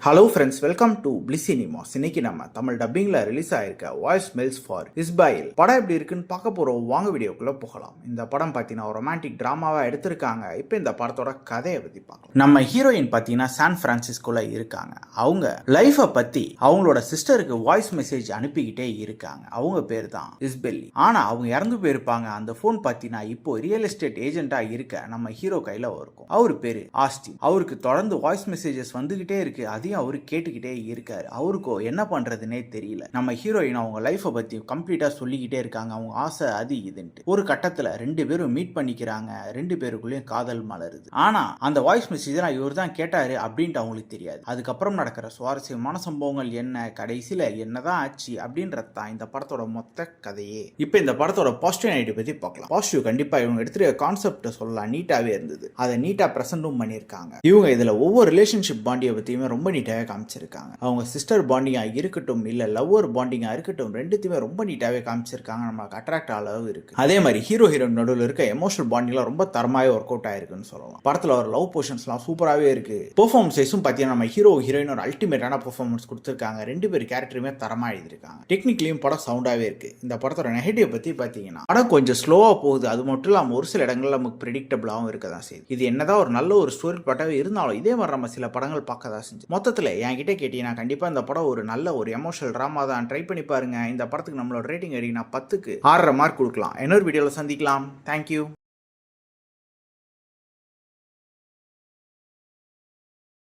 Hello friends, welcome to Bliss Cinemas. இன்னைக்கு நம்ம தமிழ் டப்பிங்ல ரிலீஸ் ஆயிருக்க வாய்ஸ் மெயில்ஸ் ஃபார் இஸ்பாயில் படம் எப்படி இருக்குன்னு பார்க்க போறோம். வாங்க வீடியோக்குள்ள போகலாம். இந்த படம் பார்த்தீங்கன்னா ஒரு ரொமான்டிக் டிராமாவா எடுத்திருக்காங்க. இப்போ இந்த படத்தோட கதையை பத்தி பார்க்கலாம். நம்ம ஹீரோயின் பார்த்தீங்கன்னா சான் பிரான்சிஸ்கோல இருக்காங்க. அவங்க லைஃபை பத்தி அவங்களோட சிஸ்டருக்கு வாய்ஸ் மெசேஜ் அனுப்பிக்கிட்டே இருக்காங்க. அவங்க பேர் தான் இஸ்பெல்லி. ஆனா அவங்க இறந்து போயிருப்பாங்க. அந்த போன் பார்த்தீங்கன்னா இப்போ ரியல் எஸ்டேட் ஏஜென்ட்டா இருக்க நம்ம ஹீரோ கையில இருக்கும். அவரு பேரு ஆஸ்டின். அவருக்கு தொடர்ந்து வாய்ஸ் மெசேஜஸ் வந்துகிட்டே இருக்கு. அதையும் அவரு கேட்டுக்கிட்டே இருக்காரு. அவருக்கோ என்ன பண்றதுன்னே தெரியல. நம்ம ஹீரோயின் அவங்க லைஃபை பத்தி கம்ப்ளீட்டா சொல்லிக்கிட்டே இருக்காங்க. அவங்க ஆசை அது இதுன்ட்டு. ஒரு கட்டத்துல ரெண்டு பேரும் மீட் பண்ணிக்கிறாங்க. ரெண்டு பேருக்குள்ளேயும் காதல் மலருது. ஆனா அந்த வாய்ஸ் மெசேஜ் இவர் தான் கேட்டாரு அப்படின்ட்டு அவங்களுக்கு தெரியாது. அதுக்கப்புறம் நடக்கிற சுவாரஸ்யமான சம்பவங்கள் என்ன, கடைசியில என்னதான் ஆச்சு அப்படின்றதான் இந்த படத்தோட மொத்த கதையே. இப்ப இந்த படத்தோட பாசிட்டிவ் நெகட்டிவ் பத்தி பார்க்கலாம். பாசிட்டிவ் கண்டிப்பா இவங்க எடுத்துருக்க கான்செப்ட் சொல்லலாம், நீட்டாவே இருந்தது. அதை நீட்டா பிரசன்டும் பண்ணிருக்காங்க. இவங்க இதுல ஒவ்வொரு ரிலேஷன்ஷிப் பாண்டியை பத்தியுமே ரொம்ப நீட்டாவே காமிச்சிருக்காங்க. அவங்க சிஸ்டர் பாண்டிங்கா இருக்கட்டும் இல்ல லவ்வர் பாண்டிங்கா இருக்கட்டும், ரெண்டுத்தையுமே ரொம்ப நீட்டாவே காமிச்சிருக்காங்க. நமக்கு அட்ராக்ட் அளவு இருக்கு. அதே மாதிரி ஹீரோ ஹீரோயின் நடுவில் இருக்க எமோஷனல் பாண்டிங்லாம் ரொம்ப தரமாவே ஒர்க் அவுட் ஆயிருக்குன்னு சொல்லலாம். படத்துல ஒரு லவ் போர்ஷன்ஸ்லாம் சூப்பராகவே இருக்கு. பெர்ஃபார்மன்ஸும் பார்த்தீங்கன்னா நம்ம ஹீரோ ஹீரோயின் ஒரு அல்டிமேட்டான பெர்ஃபார்மன்ஸ் கொடுத்துருக்காங்க. ரெண்டு பேர் கேரக்டருமே தரமா எழுதிருக்காங்க. டெக்னிக்கலியும் படம் சவுண்டாவே இருக்கு. இந்த படத்தோட நெகட்டிவ் பத்தி பார்த்தீங்கன்னா படம் கொஞ்சம் ஸ்லோவா போகுது. அது மட்டும் இல்லாமல் ஒரு சில இடங்கள்ல நமக்கு ப்ரெடிக்டபிளாகவும் இருக்க தான் செய்யுது. இது என்னதான் ஒரு நல்ல ஒரு ஸ்டோரி பட்டாவே இருந்தாலும் இதே மாதிரி நம்ம சில படங்கள் பார்க்க தான் செஞ்சு. மொத்தத்தில் என்கிட்ட கேட்டீங்கன்னா கண்டிப்பா இந்த படம் ஒரு நல்ல ஒரு எமோஷனல் டிராமா தான். ட்ரை பண்ணி பாருங்க. இந்த படத்துக்கு நம்மளோட ரேட்டிங் எடுத்தீங்கன்னா 10க்கு 6.5 மார்க் கொடுக்கலாம். இன்னொரு வீடியோவில் சந்திக்கலாம். தேங்க்யூ.